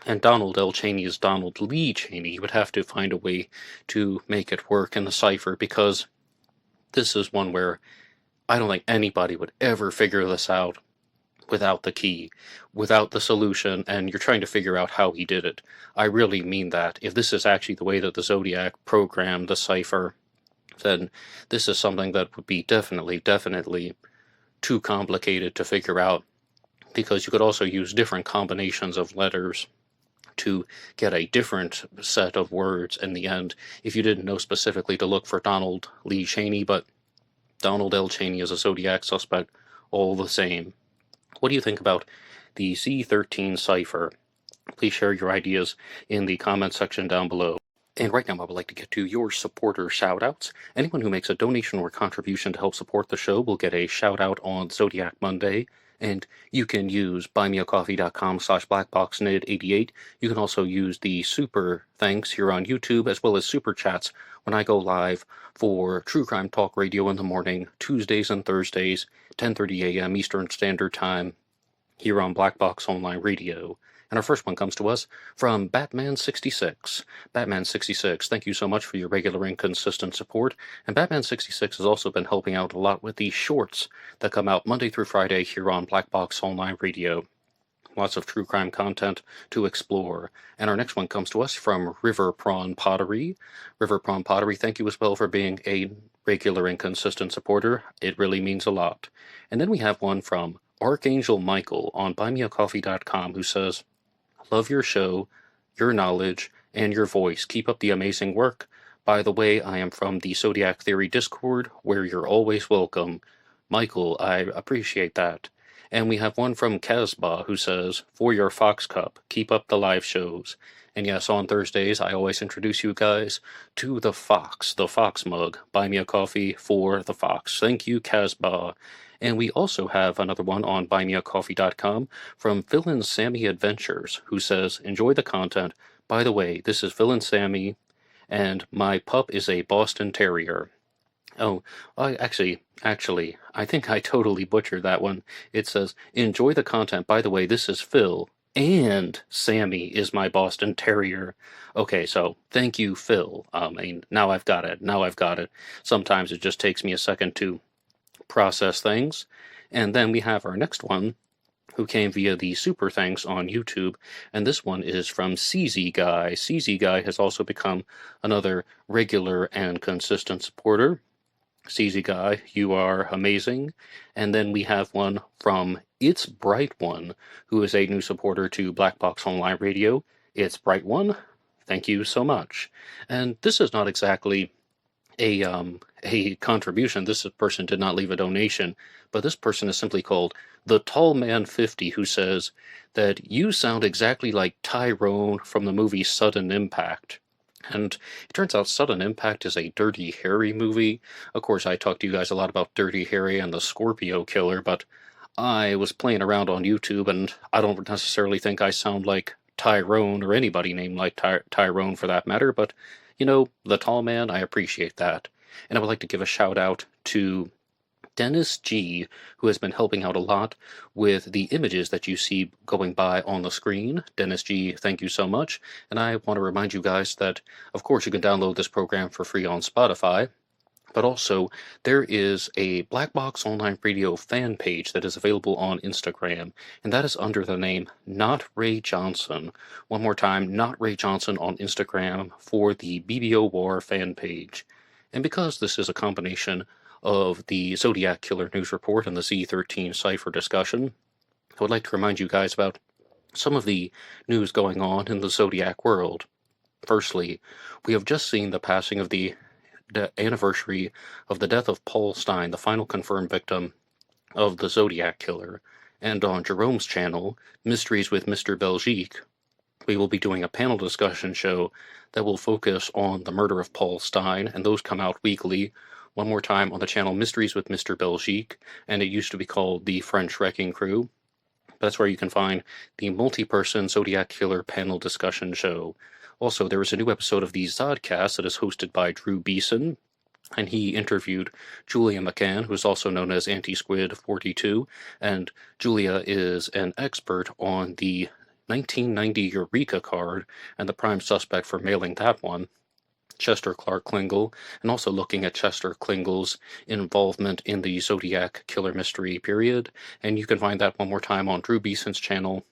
And Donald L. Cheney is Donald Lee Cheney. You would have to find a way to make it work in the cipher, because this is one where I don't think anybody would ever figure this out without the key, without the solution, and you're trying to figure out how he did it. I really mean that. If this is actually the way that the Zodiac programmed the cipher, then this is something that would be definitely too complicated to figure out, because you could also use different combinations of letters to get a different set of words in the end if you didn't know specifically to look for Donald Lee Cheney, but Donald L. Cheney is a Zodiac suspect all the same. What do you think about the Z13 cipher? Please share your ideas in the comment section down below. And right now I would like to get to your supporter shoutouts. Anyone who makes a donation or contribution to help support the show will get a shout out on Zodiac Monday And you can use buymeacoffee.com/blackboxnid88. You can also use the super thanks here on YouTube, as well as super chats when I go live for True Crime Talk Radio in the morning, Tuesdays and Thursdays, 10:30 a.m. Eastern Standard Time, here on Black Box Online Radio. And our first one comes to us from Batman66. Batman66, thank you so much for your regular and consistent support. And Batman66 has also been helping out a lot with the shorts that come out Monday through Friday here on Black Box Online Radio. Lots of true crime content to explore. And our next one comes to us from River Prawn Pottery. River Prawn Pottery, thank you as well for being a regular and consistent supporter. It really means a lot. And then we have one from Archangel Michael on buymeacoffee.com, who says, "Love your show, your knowledge, and your voice. Keep up the amazing work. By the way, I am from the Zodiac Theory Discord, where you're always welcome." Michael, I appreciate that. And we have one from Casbah, who says, "For your Fox Cup, keep up the live shows." And yes, on Thursdays, I always introduce you guys to the Fox mug. Buy me a coffee for the Fox. Thank you, Casbah. And we also have another one on buymeacoffee.com from Villain Sammy Adventures, who says, "Enjoy the content. By the way, this is Villain Sammy, and my pup is a Boston Terrier." Oh, actually, I think I totally butchered that one. It says, "Enjoy the content. By the way, this is Phil, and Sammy is my Boston Terrier." Okay, so thank you, Phil. Now I've got it. Sometimes it just takes me a second to process things. And then we have our next one, who came via the super thanks on YouTube, and this one is from CZ Guy. CZ Guy has also become another regular and consistent supporter. CZ Guy, you are amazing. And then we have one from It's Bright One, who is a new supporter to Black Box Online Radio. It's Bright One, thank you so much. And this is not exactly a contribution. This person did not leave a donation, but this person is simply called the Tall Man 50, who says that you sound exactly like Tyrone from the movie Sudden Impact. And it turns out Sudden Impact is a Dirty Harry movie. Of course, I talked to you guys a lot about Dirty Harry and the Scorpio Killer, but I was playing around on YouTube, and I don't necessarily think I sound like Tyrone or anybody named like Tyrone for that matter, but you know, the Tall Man, I appreciate that. And I would like to give a shout out to Dennis G, who has been helping out a lot with the images that you see going by on the screen. Dennis G, thank you so much. And I want to remind you guys that, of course, you can download this program for free on Spotify. But also, there is a Black Box Online Radio fan page that is available on Instagram, and that is under the name Not Ray Johnson. One more time, Not Ray Johnson on Instagram for the BBO War fan page. And because this is a combination of the Zodiac Killer News Report and the Z13 Cipher discussion, I would like to remind you guys about some of the news going on in the Zodiac world. Firstly, we have just seen the passing of the anniversary of the death of Paul Stein, the final confirmed victim of the Zodiac Killer. And on Jerome's channel, Mysteries with Mr. Belgique, we will be doing a panel discussion show that will focus on the murder of Paul Stein, and those come out weekly. One more time on the channel Mysteries with Mr. Belgique, and it used to be called the French Wrecking Crew. That's where you can find the multi-person Zodiac Killer panel discussion show. Also, there is a new episode of the Zodcast that is hosted by Drew Beeson, and he interviewed Julia McCann, who is also known as Anti-Squid 42, and Julia is an expert on the 1990 Eureka card and the prime suspect for mailing that one, Chester Clark Klingle, and also looking at Chester Klingle's involvement in the Zodiac Killer mystery period. And you can find that one more time on Drew Beeson's channel,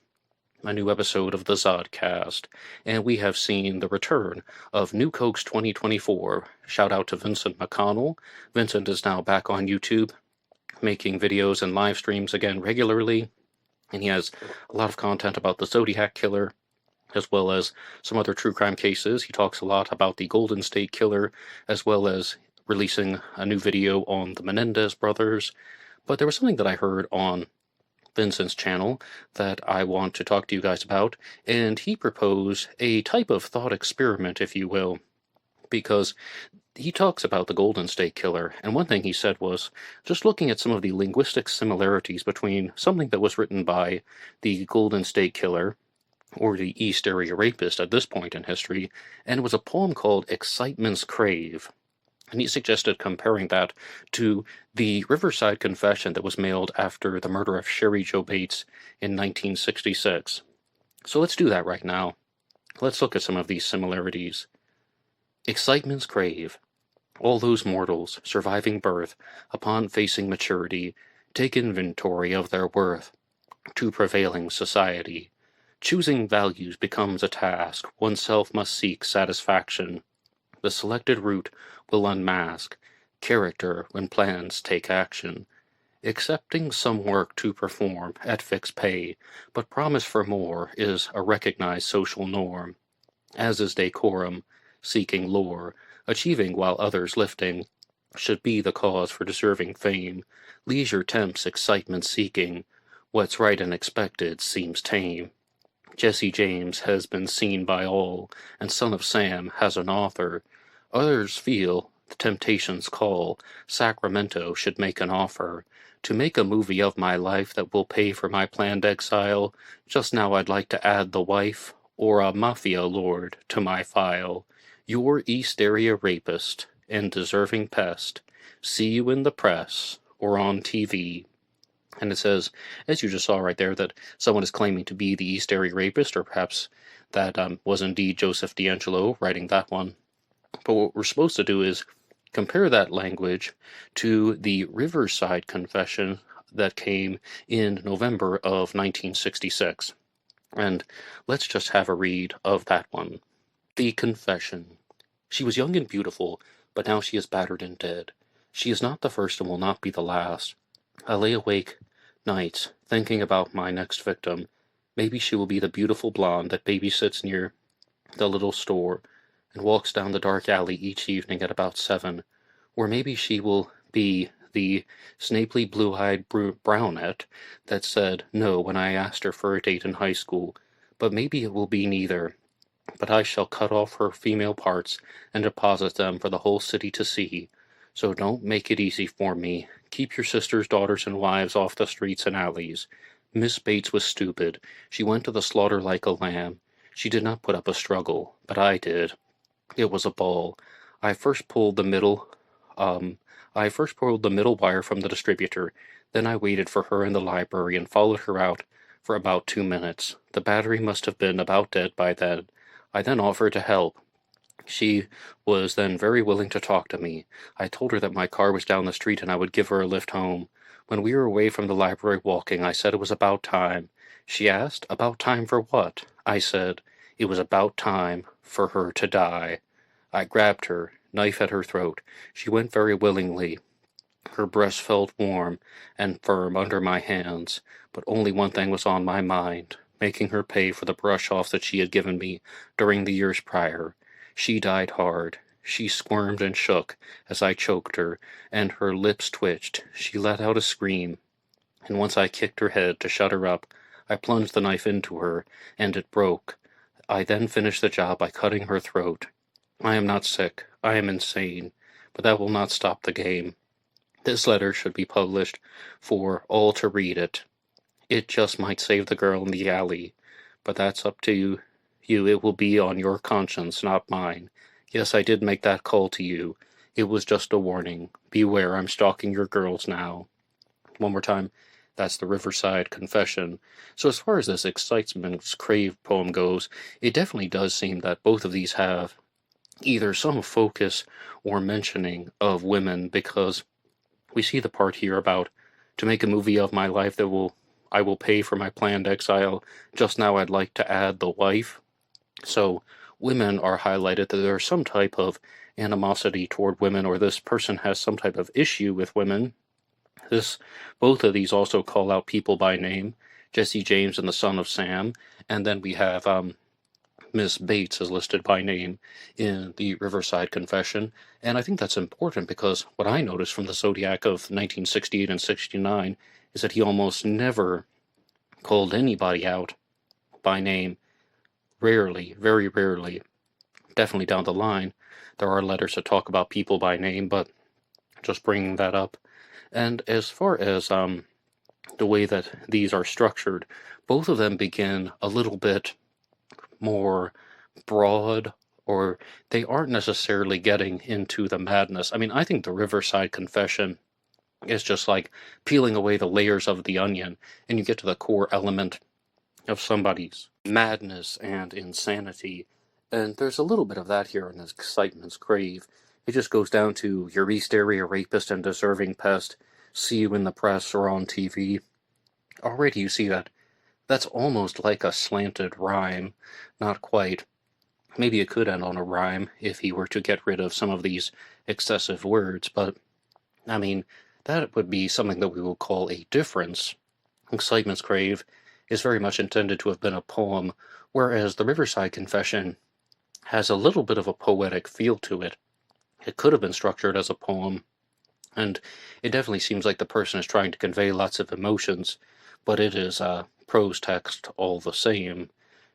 a new episode of the Zodcast. And we have seen the return of New Hoax 2024. Shout out to Vincent McConnell. Vincent is now back on YouTube, making videos and live streams again regularly. And he has a lot of content about the Zodiac Killer, as well as some other true crime cases. He talks a lot about the Golden State Killer, as well as releasing a new video on the Menendez brothers. But there was something that I heard on Vincent's channel that I want to talk to you guys about, and he proposed a type of thought experiment, if you will, because he talks about the Golden State Killer, and one thing he said was just looking at some of the linguistic similarities between something that was written by the Golden State Killer or the East Area Rapist at this point in history, and it was a poem called Excitement's Crave. And he suggested comparing that to the Riverside Confession that was mailed after the murder of Sherry Jo Bates in 1966. So let's do that right now. Let's look at some of these similarities. Excitement's crave. All those mortals, surviving birth, upon facing maturity, take inventory of their worth to prevailing society. Choosing values becomes a task, oneself must seek satisfaction. The selected route will unmask character when plans take action. Accepting some work to perform at fixed pay, but promise for more is a recognized social norm, as is decorum, seeking lore, achieving while others lifting, should be the cause for deserving fame. Leisure tempts excitement seeking, what's right and expected seems tame. Jesse James has been seen by all, and Son of Sam has an author. Others feel the temptation's call, Sacramento should make an offer. To make a movie of my life that will pay for my planned exile, just now I'd like to add the wife, or a mafia lord, to my file. Your East Area rapist and deserving pest. See you in the press, or on TV. And it says, as you just saw right there, that someone is claiming to be the East Area Rapist, or perhaps that was indeed Joseph D'Angelo writing that one. But what we're supposed to do is compare that language to the Riverside Confession that came in November of 1966. And let's just have a read of that one. The Confession. She was young and beautiful, but now she is battered and dead. She is not the first and will not be the last. I lay awake nights thinking about my next victim. Maybe she will be the beautiful blonde that babysits near the little store and walks down the dark alley each evening at about 7. Or maybe she will be the snapely blue-eyed brunette that said no when I asked her for a date in high school. But maybe it will be neither. But I shall cut off her female parts and deposit them for the whole city to see. So don't make it easy for me. Keep your sisters, daughters, and wives off the streets and alleys. Miss Bates was stupid. She went to the slaughter like a lamb. She did not put up a struggle, but I did. It was a ball. I first pulled the middle wire from the distributor. Then I waited for her in the library and followed her out for about 2 minutes. The battery must have been about dead by then. I then offered to help. She was then very willing to talk to me. I told her that my car was down the street and I would give her a lift home. When we were away from the library walking, I said it was about time. She asked, about time for what? I said, it was about time for her to die. I grabbed her, knife at her throat. She went very willingly. Her breast felt warm and firm under my hands, but only one thing was on my mind, making her pay for the brush-off that she had given me during the years prior. She died hard. She squirmed and shook as I choked her, and her lips twitched. She let out a scream, and once I kicked her head to shut her up, I plunged the knife into her, and it broke. I then finished the job by cutting her throat. I am not sick. I am insane. But that will not stop the game. This letter should be published for all to read it. It just might save the girl in the alley, but that's up to you. It will be on your conscience, not mine. Yes, I did make that call to you. It was just a warning. Beware, I'm stalking your girls now. One more time. That's the Riverside Confession. So as far as this Excitement's Crave poem goes, it definitely does seem that both of these have either some focus or mentioning of women, because we see the part here about to make a movie of my life that I will pay for my planned exile. Just now I'd like to add the wife. So women are highlighted, that there's some type of animosity toward women, or this person has some type of issue with women. Both of these also call out people by name, Jesse James and the Son of Sam, and then we have Miss Bates is listed by name in the Riverside Confession, and I think that's important because what I noticed from the Zodiac of 1968 and 69 is that he almost never called anybody out by name. Rarely, very rarely, definitely down the line, there are letters that talk about people by name, but just bringing that up. And as far as the way that these are structured, both of them begin a little bit more broad, or they aren't necessarily getting into the madness. I mean, I think the Riverside Confession is just like peeling away the layers of the onion, and you get to the core element of somebody's madness and insanity. And there's a little bit of that here in this Excitement's Crave. It just goes down to your East Area rapist and deserving pest, see you in the press or on TV. Already you see that that's almost like a slanted rhyme. Not quite. Maybe it could end on a rhyme if he were to get rid of some of these excessive words, but, I mean, that would be something that we will call a difference. Excitement's Crave is very much intended to have been a poem, whereas the Riverside Confession has a little bit of a poetic feel to it. It could have been structured as a poem, and it definitely seems like the person is trying to convey lots of emotions, but it is prose text all the same.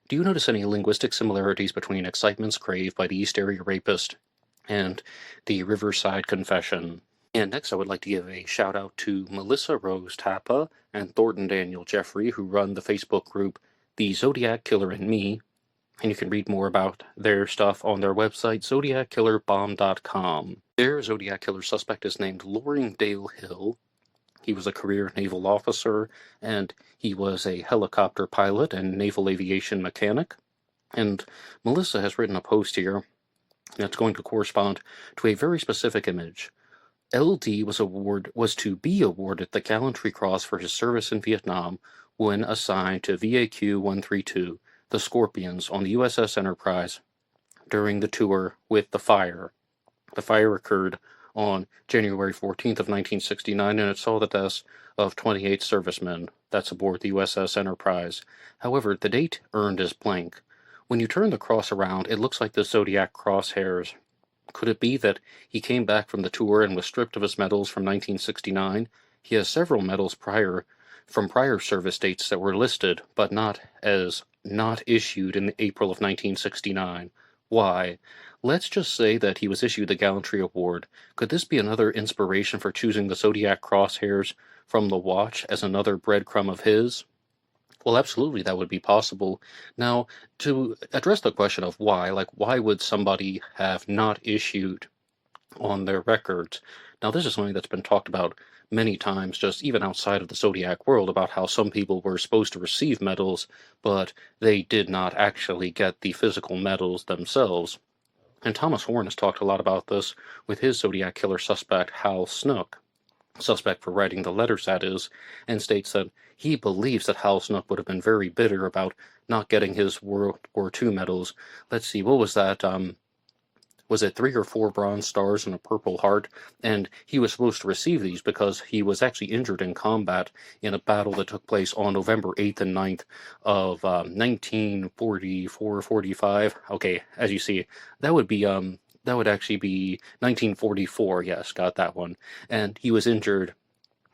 Do you notice any linguistic similarities between Excitement's Crave by the East Area Rapist and the Riverside Confession? And next I would like to give a shout out to Melissa Rose Tappa and Thornton Daniel Jeffrey, who run the Facebook group The Zodiac Killer and Me, and you can read more about their stuff on their website, zodiackillerbomb.com. Their Zodiac Killer suspect is named Loring Dale Hill. He was a career naval officer, and he was a helicopter pilot and naval aviation mechanic. And Melissa has written a post here that's going to correspond to a very specific image. LD was to be awarded the Gallantry Cross for his service in Vietnam when assigned to VAQ-132, the Scorpions, on the USS Enterprise during the tour with the fire. The fire occurred on January 14th of 1969, and it saw the deaths of 28 servicemen that's aboard the USS Enterprise. However, the date earned is blank. When you turn the cross around, it looks like the Zodiac crosshairs. Could it be that he came back from the tour and was stripped of his medals from 1969? He has several medals from prior service dates that were listed, but not issued in April of 1969. Why? Let's just say that he was issued the Gallantry Award. Could this be another inspiration for choosing the Zodiac crosshairs from the watch as another breadcrumb of his? Well, absolutely, that would be possible. Now, to address the question of why, why would somebody have not issued on their records? Now, this is something that's been talked about many times, just even outside of the Zodiac world, about how some people were supposed to receive medals, but they did not actually get the physical medals themselves. And Thomas Horn has talked a lot about this with his Zodiac killer suspect, Hal Snook. Suspect for writing the letters, that is, and states that he believes that Hal Snook would have been very bitter about not getting his World War II medals. Let's see, what was that? Was it 3 or 4 Bronze Stars and a Purple Heart? And he was supposed to receive these because he was actually injured in combat in a battle that took place on November 8th and 9th of 1944-45. Okay, as you see, that would actually be 1944, yes, got that one. And he was injured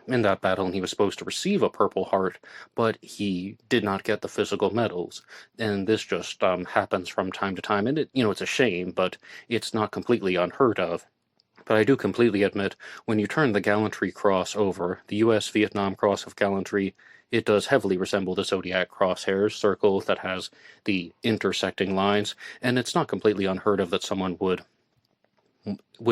in that battle, and he was supposed to receive a Purple Heart, but he did not get the physical medals. And this just happens from time to time, and it's a shame, but it's not completely unheard of. But I do completely admit, when you turn the Gallantry Cross over, the U.S. Vietnam Cross of Gallantry, it does heavily resemble the Zodiac crosshairs circle that has the intersecting lines, and it's not completely unheard of that someone would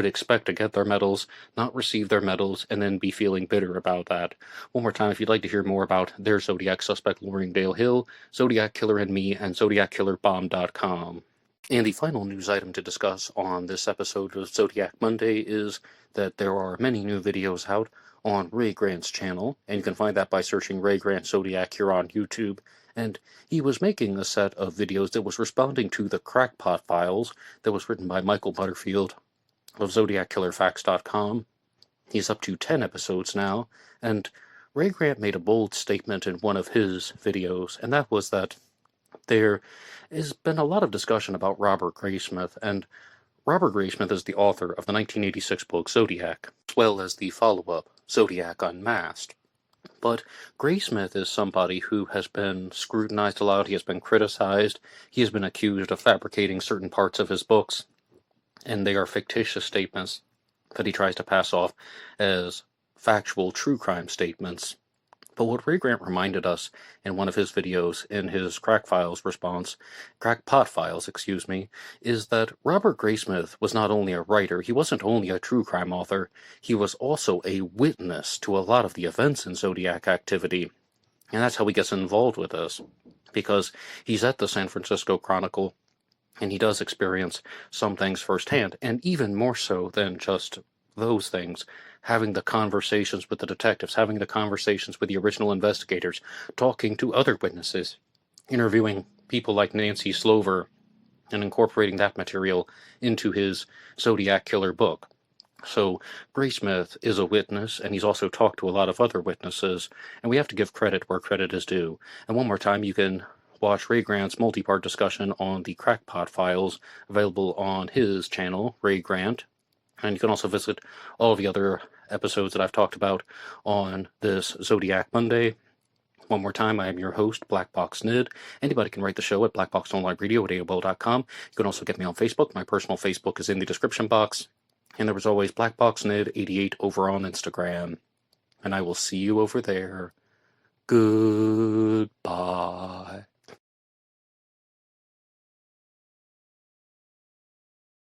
expect to get their medals, not receive their medals, and then be feeling bitter about that. One more time, if you'd like to hear more about their Zodiac suspect, Loring Dale Hill, Zodiac Killer and Me, and ZodiacKillerBomb.com. And the final news item to discuss on this episode of Zodiac Monday is that there are many new videos out on Ray Grant's channel, and you can find that by searching Ray Grant Zodiac here on YouTube. And he was making a set of videos that was responding to the Crackpot Files that was written by Michael Butterfield of ZodiacKillerFacts.com. He's up to 10 episodes now, and Ray Grant made a bold statement in one of his videos, and that was that there has been a lot of discussion about Robert Graysmith, and Robert Graysmith is the author of the 1986 book Zodiac, as well as the follow-up, Zodiac Unmasked. But Graysmith is somebody who has been scrutinized a lot, he has been criticized, he has been accused of fabricating certain parts of his books, and they are fictitious statements that he tries to pass off as factual true crime statements. But what Ray Grant reminded us in one of his videos, in his Crackpot Files, excuse me, is that Robert Graysmith was not only a writer, he wasn't only a true crime author, he was also a witness to a lot of the events in Zodiac activity. And that's how he gets involved with this, because he's at the San Francisco Chronicle, and he does experience some things firsthand, and even more so than just those things, having the conversations with the detectives, having the conversations with the original investigators, talking to other witnesses, interviewing people like Nancy Slover, and incorporating that material into his Zodiac Killer book. So Graysmith is a witness, and he's also talked to a lot of other witnesses, and we have to give credit where credit is due. And one more time, you can watch Ray Grant's multi-part discussion on the Crackpot Files, available on his channel, Ray Grant. And you can also visit all of the other episodes that I've talked about on this Zodiac Monday. One more time, I am your host, BlackboxNid. Anybody can write the show at blackboxonlineradio@aol.com. You can also get me on Facebook. My personal Facebook is in the description box. And there was always BlackboxNid88 over on Instagram. And I will see you over there. Goodbye.